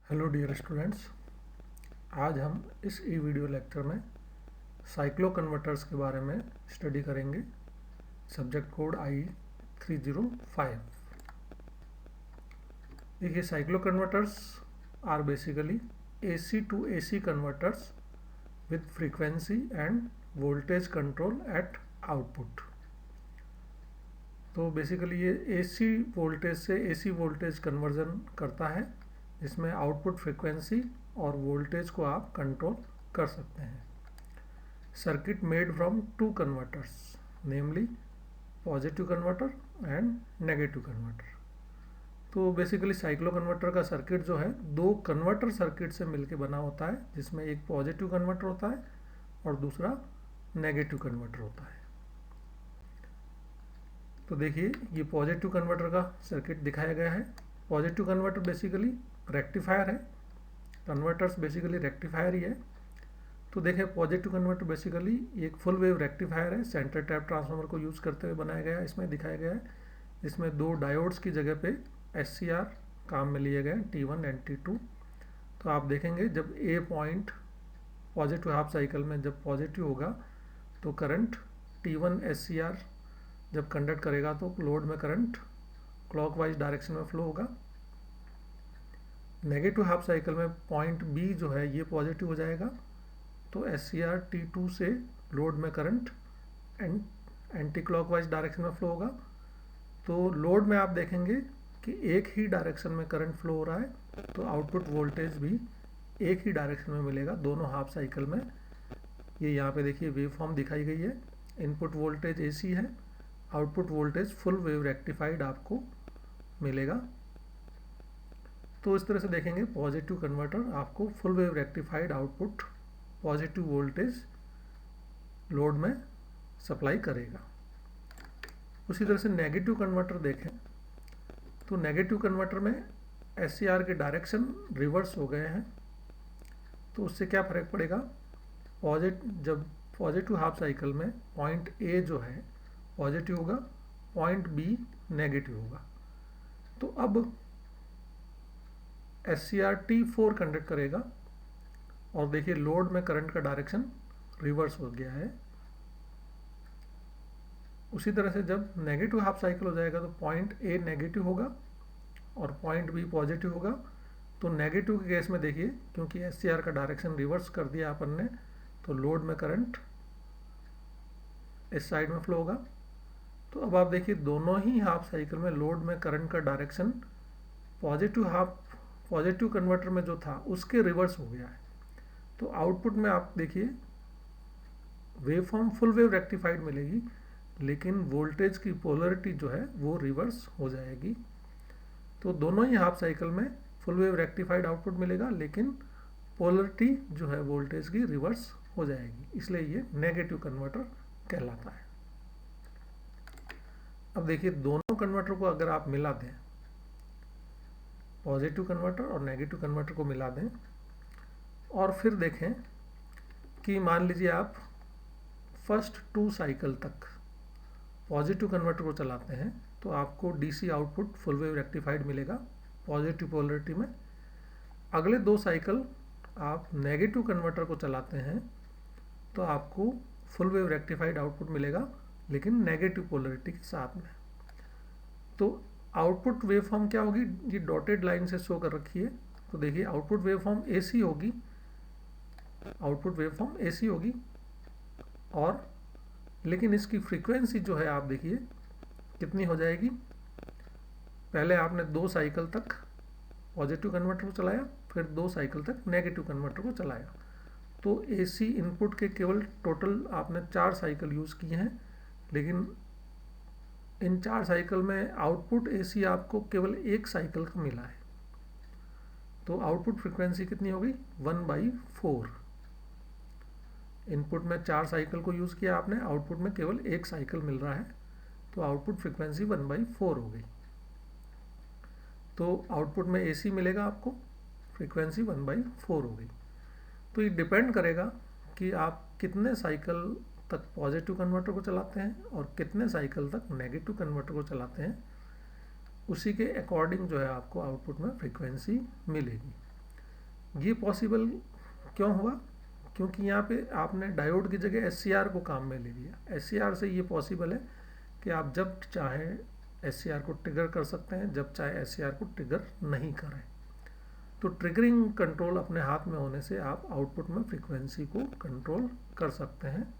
Hello dear students, आज हम इस ई वीडियो लेक्चर में साइक्लो कन्वर्टर्स के बारे में स्टडी करेंगे। Subject code I305। देखिए, cyclo converters are basically AC to AC converters with frequency and voltage control at output. तो बेसिकली ये AC वोल्टेज से AC वोल्टेज कन्वर्जन करता है, जिसमें आउटपुट फ्रीक्वेंसी और वोल्टेज को आप कंट्रोल कर सकते हैं। Circuit made from two converters, namely positive converter and negative converter. तो बेसिकली साइक्लो कन्वर्टर का सर्किट जो है दो कन्वर्टर सर्किट से मिलकर बना होता है, जिसमें एक पॉजिटिव कन्वर्टर होता है और दूसरा नेगेटिव कन्वर्टर होता है। तो देखिए, ये पॉजिटिव कन्वर्टर का सर्किट दिखाया गया है। पॉजिटिव कन्वर्टर बेसिकली रेक्टिफायर है। कन्वर्टर्स बेसिकली रेक्टिफायर ही है। तो देखें, पॉजिटिव कन्वर्टर बेसिकली एक फुल वेव रेक्टिफायर है। सेंटर टैप ट्रांसफार्मर को यूज़ करते हुए बनाया गया है। इसमें दिखाया गया है, इसमें दो डायोड्स की जगह पे SCR काम में लिए गए, T1 एंड T2। तो आप देखेंगे, जब ए पॉइंट पॉजिटिव हाफ साइकिल में जब पॉजिटिव होगा तो करंट T1 SCR जब कंडक्ट करेगा तो लोड में करंट क्लॉकवाइज डायरेक्शन में फ्लो होगा। नेगेटिव हाफ साइकिल में पॉइंट बी जो है ये पॉजिटिव हो जाएगा, तो SCR T2 से लोड में करंट एंटी क्लॉकवाइज डायरेक्शन में फ्लो होगा। तो लोड में आप देखेंगे कि एक ही डायरेक्शन में करंट फ्लो हो रहा है, तो आउटपुट वोल्टेज भी एक ही डायरेक्शन में मिलेगा दोनों हाफ साइकिल में। ये यहाँ पे देखिए वेव फॉर्म दिखाई गई है। इनपुट वोल्टेज AC है, output voltage full wave rectified आपको मिलेगा। तो इस तरह से देखेंगे, पॉजिटिव कन्वर्टर आपको full wave rectified output positive voltage load में सप्लाई करेगा। उसी तरह से नेगेटिव कन्वर्टर देखें, तो नेगेटिव कन्वर्टर में SCR के डायरेक्शन रिवर्स हो गए हैं। तो उससे क्या फ़र्क पड़ेगा, जब पॉजिटिव हाफ साइकिल में पॉइंट A जो है पॉजिटिव होगा, पॉइंट B नेगेटिव होगा। तो अब SCR T4 कंडक्ट करेगा और देखिए लोड में करंट का डायरेक्शन रिवर्स हो गया है। उसी तरह से जब नेगेटिव हाफ साइकिल हो जाएगा तो पॉइंट A नेगेटिव होगा और पॉइंट B पॉजिटिव होगा। तो नेगेटिव के केस में देखिए, क्योंकि SCR का डायरेक्शन रिवर्स कर दिया अपन ने, तो लोड में करंट इस साइड में फ्लो होगा। तो अब आप देखिए, दोनों ही हाफ साइकिल में लोड में करंट का डायरेक्शन पॉजिटिव कन्वर्टर में जो था उसके रिवर्स हो गया है। तो आउटपुट में आप देखिए wave form full wave rectified मिलेगी, लेकिन वोल्टेज की पोलरिटी जो है वो रिवर्स हो जाएगी। तो दोनों ही हाफ साइकिल में फुल वेव रेक्टिफाइड आउटपुट मिलेगा, लेकिन पोलरिटी जो है वोल्टेज की रिवर्स हो जाएगी, इसलिए ये नेगेटिव कन्वर्टर कहलाता है। अब देखिए, दोनों कन्वर्टर को अगर आप मिला दें, पॉजिटिव कन्वर्टर और नेगेटिव कन्वर्टर को मिला दें, और फिर देखें कि मान लीजिए आप फर्स्ट 2 साइकिल तक पॉजिटिव कन्वर्टर को चलाते हैं, तो आपको DC output full wave rectified मिलेगा पॉजिटिव पोलरिटी में। अगले 2 साइकिल आप नेगेटिव कन्वर्टर को चलाते हैं तो आपको फुल वेव रेक्टिफाइड आउटपुट मिलेगा, लेकिन नेगेटिव पोलरिटी के साथ में। तो आउटपुट वेव फॉर्म क्या होगी, ये डॉटेड लाइन से शो कर रखी है। तो देखिए, आउटपुट वेव फॉर्म AC होगी, आउटपुट वेव फॉर्म AC होगी, और लेकिन इसकी फ्रीक्वेंसी जो है आप देखिए कितनी हो जाएगी। पहले आपने 2 साइकिल तक पॉजिटिव कन्वर्टर को चलाया, फिर 2 साइकिल तक नेगेटिव कन्वर्टर को चलाया, तो AC इनपुट के केवल टोटल आपने 4 साइकिल यूज़ किए हैं, लेकिन इन 4 साइकिल में आउटपुट AC आपको केवल 1 साइकिल का मिला है। तो आउटपुट फ्रीक्वेंसी कितनी होगी, 1/4। इनपुट में 4 साइकिल को यूज़ किया आपने, आउटपुट में केवल 1 साइकिल मिल रहा है, तो आउटपुट फ्रीक्वेंसी 1/4 हो गई। तो आउटपुट में AC मिलेगा आपको, फ्रीक्वेंसी 1/4 हो गई। तो ये डिपेंड करेगा कि आप कितने साइकिल तक पॉजिटिव कन्वर्टर को चलाते हैं और कितने साइकिल तक नेगेटिव कन्वर्टर को चलाते हैं, उसी के अकॉर्डिंग जो है आपको आउटपुट में फ्रीक्वेंसी मिलेगी। ये पॉसिबल क्यों हुआ? क्योंकि यहाँ पे आपने डायोड की जगह SCR को काम में ले लिया। SCR से ये पॉसिबल है कि आप जब चाहें SCR को ट्रिगर कर सकते हैं, जब चाहे SCR को ट्रिगर नहीं करें। तो ट्रिगरिंग कंट्रोल अपने हाथ में होने से आप आउटपुट में फ्रीक्वेंसी को कंट्रोल कर सकते हैं।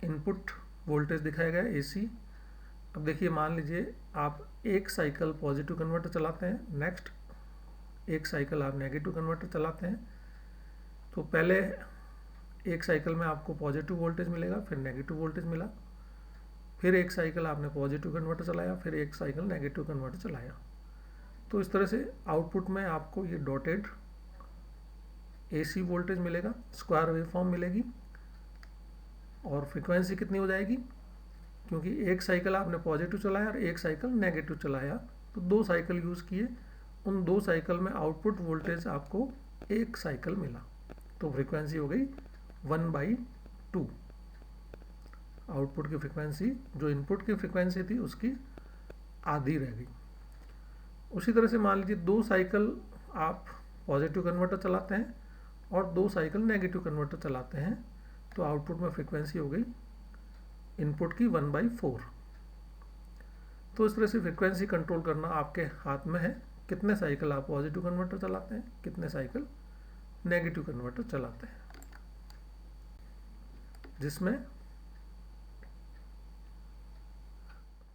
इनपुट वोल्टेज दिखाया गया AC। अब देखिए, मान लीजिए आप एक साइकिल पॉजिटिव कन्वर्टर चलाते हैं, नेक्स्ट एक साइकिल आप नेगेटिव कन्वर्टर चलाते हैं। तो पहले एक साइकिल में आपको पॉजिटिव वोल्टेज मिलेगा, फिर नेगेटिव वोल्टेज मिला, फिर एक साइकिल आपने पॉजिटिव कन्वर्टर चलाया, फिर एक साइकिल नेगेटिव कन्वर्टर चलाया। तो इस तरह से आउटपुट में आपको ये डॉटेड AC वोल्टेज मिलेगा, स्क्वायर वेव फॉर्म मिलेगी। और फ्रीक्वेंसी कितनी हो जाएगी? क्योंकि एक साइकिल आपने पॉजिटिव चलाया और एक साइकिल नेगेटिव चलाया, तो 2 साइकिल यूज़ किए, उन 2 साइकिल में आउटपुट वोल्टेज आपको एक साइकिल मिला, तो फ्रीक्वेंसी हो गई 1/2। आउटपुट की फ्रीक्वेंसी जो इनपुट की फ्रीक्वेंसी थी उसकी आधी रह गई। उसी तरह से मान लीजिए 2 साइकिल आप पॉजिटिव कन्वर्टर चलाते हैं और 2 साइकिल नेगेटिव कन्वर्टर चलाते हैं, तो आउटपुट में फ्रीक्वेंसी हो गई इनपुट की 1/4। तो इस तरह से फ्रीक्वेंसी कंट्रोल करना आपके हाथ में है, कितने साइकिल आप पॉजिटिव कन्वर्टर चलाते हैं, कितने साइकिल नेगेटिव कन्वर्टर चलाते हैं, जिसमें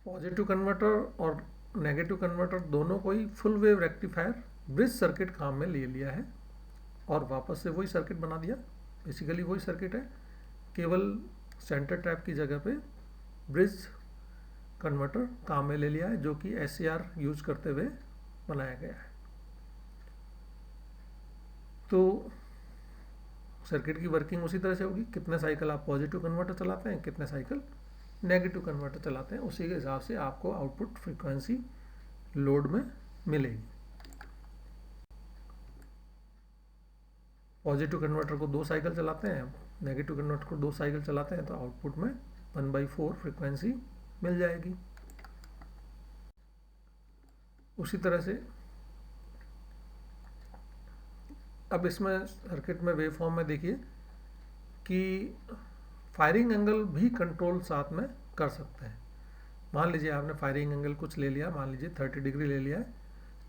पॉजिटिव कन्वर्टर और नेगेटिव कन्वर्टर दोनों को ही full wave rectifier bridge circuit काम में ले लिया है और वापस से वही सर्किट बना दिया। बेसिकली वही सर्किट है, केवल सेंटर टैप की जगह पे ब्रिज कन्वर्टर काम में ले लिया है, जो कि SCR यूज करते हुए बनाया गया है। तो सर्किट की वर्किंग उसी तरह से होगी, कितने साइकिल आप पॉजिटिव कन्वर्टर चलाते हैं, कितने साइकिल नेगेटिव कन्वर्टर चलाते हैं, उसी के हिसाब से आपको आउटपुट फ्रीक्वेंसी लोड में मिलेगी। पॉजिटिव कन्वर्टर को 2 साइकिल चलाते हैं, नेगेटिव कन्वर्टर को 2 साइकिल चलाते हैं, तो आउटपुट में 1/4 फ्रीक्वेंसी मिल जाएगी। उसी तरह से अब इसमें सर्किट में वेव फॉर्म में देखिए कि फायरिंग एंगल भी कंट्रोल साथ में कर सकते हैं। मान लीजिए आपने फायरिंग एंगल कुछ ले लिया, मान लीजिए 30 डिग्री ले लिया है,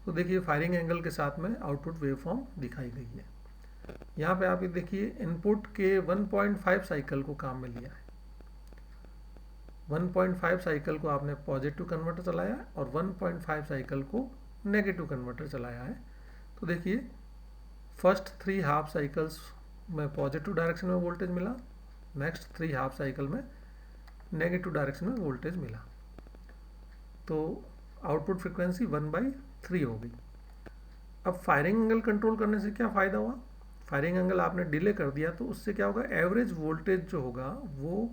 तो देखिए फायरिंग एंगल के साथ में आउटपुट वेव फॉर्म दिखाई गई है। यहाँ पे आप ये देखिए इनपुट के 1.5 साइकिल को काम में लिया है। 1.5 साइकिल को आपने पॉजिटिव कन्वर्टर चलाया और 1.5 साइकिल को नेगेटिव कन्वर्टर चलाया है। तो देखिए फर्स्ट 3 हाफ साइकिल्स में पॉजिटिव डायरेक्शन में वोल्टेज मिला, नेक्स्ट 3 हाफ साइकिल में नेगेटिव डायरेक्शन में वोल्टेज मिला, तो आउटपुट फ्रीक्वेंसी 1/3 हो गई। अब फायरिंग एंगल कंट्रोल करने से क्या फ़ायदा हुआ? फायरिंग एंगल आपने डिले कर दिया, तो उससे क्या होगा, एवरेज वोल्टेज जो होगा वो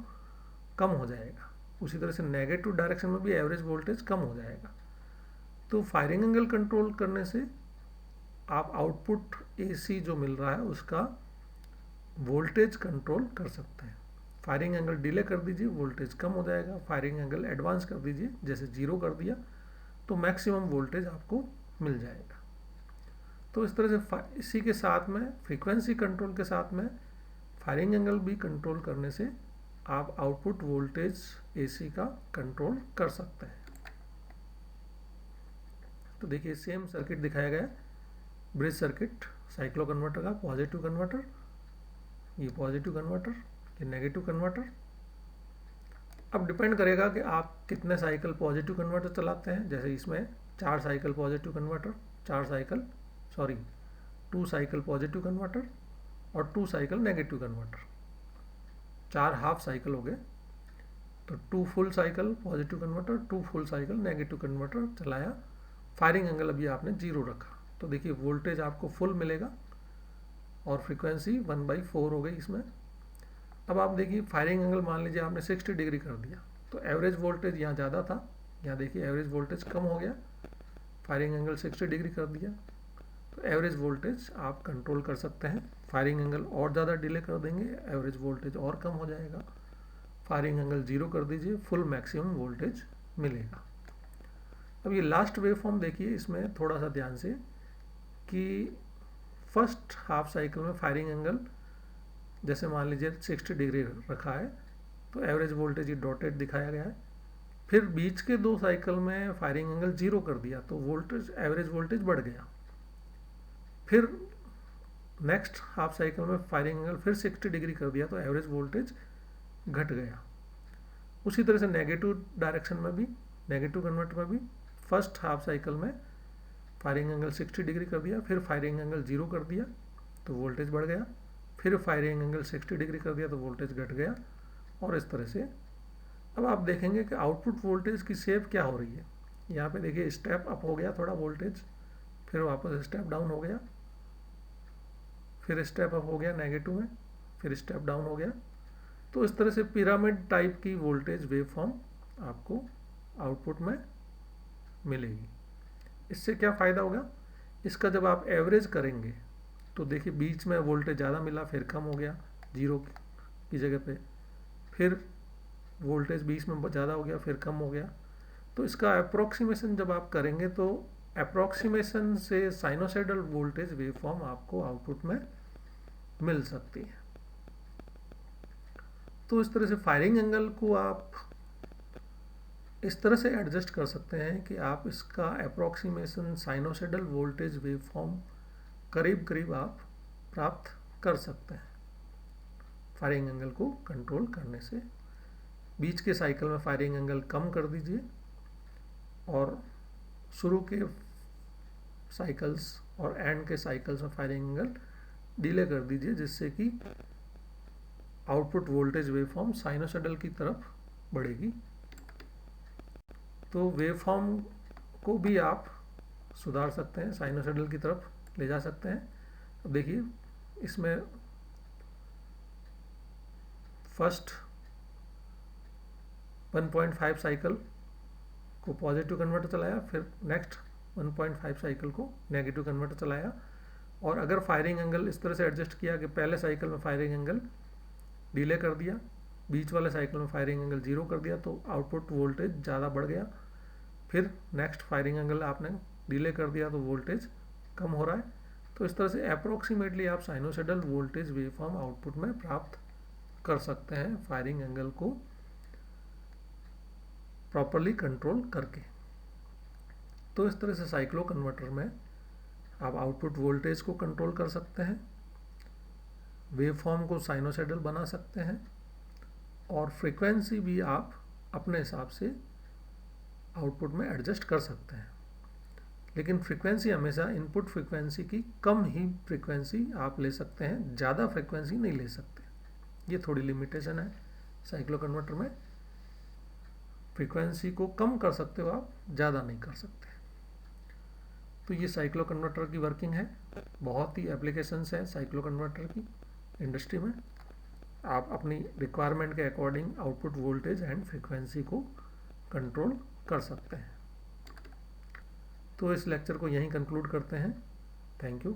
कम हो जाएगा। उसी तरह से नेगेटिव डायरेक्शन में भी एवरेज वोल्टेज कम हो जाएगा। तो फायरिंग एंगल कंट्रोल करने से आप आउटपुट AC जो मिल रहा है उसका वोल्टेज कंट्रोल कर सकते हैं। फायरिंग एंगल डिले कर दीजिए, वोल्टेज कम हो जाएगा। फायरिंग एंगल एडवांस कर दीजिए, जैसे 0 कर दिया, तो मैक्सिमम वोल्टेज आपको मिल जाएगा। तो इस तरह से इसी के साथ में फ्रीक्वेंसी कंट्रोल के साथ में फायरिंग एंगल भी कंट्रोल करने से आप आउटपुट वोल्टेज AC का कंट्रोल कर सकते हैं। तो देखिए सेम सर्किट दिखाया गया, ब्रिज सर्किट साइक्लो कन्वर्टर का, पॉजिटिव कन्वर्टर, ये पॉजिटिव कन्वर्टर, ये नेगेटिव कन्वर्टर। अब डिपेंड करेगा कि आप कितने साइकिल पॉजिटिव कन्वर्टर चलाते हैं। जैसे इसमें 4 cycle positive converter, 2 cycle positive converter और 2 cycle negative converter, 4 half cycle हो गए। तो 2 full cycle positive converter, 2 full cycle negative converter चलाया, फायरिंग एंगल अभी आपने 0 रखा, तो देखिए वोल्टेज आपको फुल मिलेगा और फ्रीक्वेंसी 1/4 हो गई इसमें। अब आप देखिए फायरिंग एंगल मान लीजिए आपने 60 डिग्री कर दिया, तो एवरेज वोल्टेज यहाँ ज़्यादा था, यहाँ देखिए एवरेज वोल्टेज कम हो गया, फायरिंग एंगल 60 डिग्री कर दिया, तो एवरेज वोल्टेज आप कंट्रोल कर सकते हैं। फायरिंग एंगल और ज़्यादा डिले कर देंगे, एवरेज वोल्टेज और कम हो जाएगा। फायरिंग एंगल 0 कर दीजिए, फुल मैक्सिमम वोल्टेज मिलेगा। अब ये लास्ट वेव फॉर्म देखिए, इसमें थोड़ा सा ध्यान से कि फर्स्ट हाफ साइकिल में फायरिंग एंगल जैसे मान लीजिए 60 डिग्री रखा है, तो एवरेज वोल्टेज ये डॉटेड दिखाया गया है। फिर बीच के दो साइकिल में फायरिंग एंगल 0 कर दिया तो वोल्टेज एवरेज वोल्टेज बढ़ गया। फिर नेक्स्ट हाफ साइकिल में फायरिंग एंगल फिर 60 डिग्री कर दिया तो एवरेज वोल्टेज घट गया। उसी तरह से नेगेटिव डायरेक्शन में भी, नेगेटिव कन्वर्टर में भी फर्स्ट हाफ साइकिल में फायरिंग एंगल 60 डिग्री कर दिया, फिर फायरिंग एंगल 0 कर दिया तो वोल्टेज बढ़ गया, फिर फायरिंग एंगल 60 डिग्री कर दिया तो वोल्टेज घट गया, और इस तरह से। अब आप देखेंगे कि आउटपुट वोल्टेज की शेप क्या हो रही है। यहाँ पे देखिए स्टेप अप हो गया थोड़ा वोल्टेज, फिर वापस स्टेप डाउन हो गया, फिर स्टेप अप हो गया नेगेटिव में, फिर स्टेप डाउन हो गया। तो इस तरह से पिरामिड टाइप की वोल्टेज वेव फॉर्म आपको आउटपुट में मिलेगी। इससे क्या फ़ायदा होगा, इसका जब आप एवरेज करेंगे तो देखिए बीच में वोल्टेज ज़्यादा मिला, फिर कम हो गया 0 की जगह पे, फिर वोल्टेज बीच में ज़्यादा हो गया, फिर कम हो गया। तो इसका अप्रोक्सीमेशन जब आप करेंगे तो अप्रोक्सीमेशन से साइनोसाइडल वोल्टेज वेव फॉर्म आपको आउटपुट में मिल सकती है। तो इस तरह से फायरिंग एंगल को आप इस तरह से एडजस्ट कर सकते हैं कि आप इसका approximation sinusoidal voltage wave form करीब करीब आप प्राप्त कर सकते हैं फायरिंग एंगल को कंट्रोल करने से। बीच के साइकिल में फायरिंग एंगल कम कर दीजिए और शुरू के साइकिल्स और एंड के साइकिल्स में फायरिंग एंगल डिले कर दीजिए, जिससे कि output voltage wave form sinusoidal की तरफ बढ़ेगी। तो वेव फॉर्म को भी आप सुधार सकते हैं, साइनोसाइडल की तरफ ले जा सकते हैं। अब देखिए इसमें फर्स्ट 1.5 साइकिल को पॉजिटिव कन्वर्टर चलाया, फिर नेक्स्ट 1.5 साइकिल को नेगेटिव कन्वर्टर चलाया, और अगर फायरिंग एंगल इस तरह से एडजस्ट किया कि पहले साइकिल में फायरिंग एंगल डिले कर दिया, बीच वाले साइकिल में फायरिंग एंगल 0 कर दिया तो आउटपुट वोल्टेज ज़्यादा बढ़ गया, फिर नेक्स्ट फायरिंग एंगल आपने डिले कर दिया तो वोल्टेज कम हो रहा है। तो इस तरह से अप्रोक्सीमेटली आप sinusoidal voltage wave form output में प्राप्त कर सकते हैं फायरिंग एंगल को प्रॉपरली कंट्रोल करके। तो इस तरह से साइक्लो कन्वर्टर में आप आउटपुट वोल्टेज को कंट्रोल कर सकते हैं, वेव फॉर्म को साइनोसाइडल बना सकते हैं, और फ्रीक्वेंसी भी आप अपने हिसाब से आउटपुट में एडजस्ट कर सकते हैं। लेकिन फ्रीक्वेंसी हमेशा इनपुट फ्रीक्वेंसी की कम ही फ्रीक्वेंसी आप ले सकते हैं, ज़्यादा फ्रीक्वेंसी नहीं ले सकते। ये थोड़ी लिमिटेशन है साइक्लो कन्वर्टर में, फ्रीक्वेंसी को कम कर सकते हो आप, ज़्यादा नहीं कर सकते। तो ये साइक्लो कन्वर्टर की वर्किंग है। बहुत ही एप्लीकेशंस हैं साइक्लो कन्वर्टर की इंडस्ट्री में। आप अपनी रिक्वायरमेंट के according output voltage and frequency को कंट्रोल कर सकते हैं। तो इस लेक्चर को यहीं कंक्लूड करते हैं। Thank you.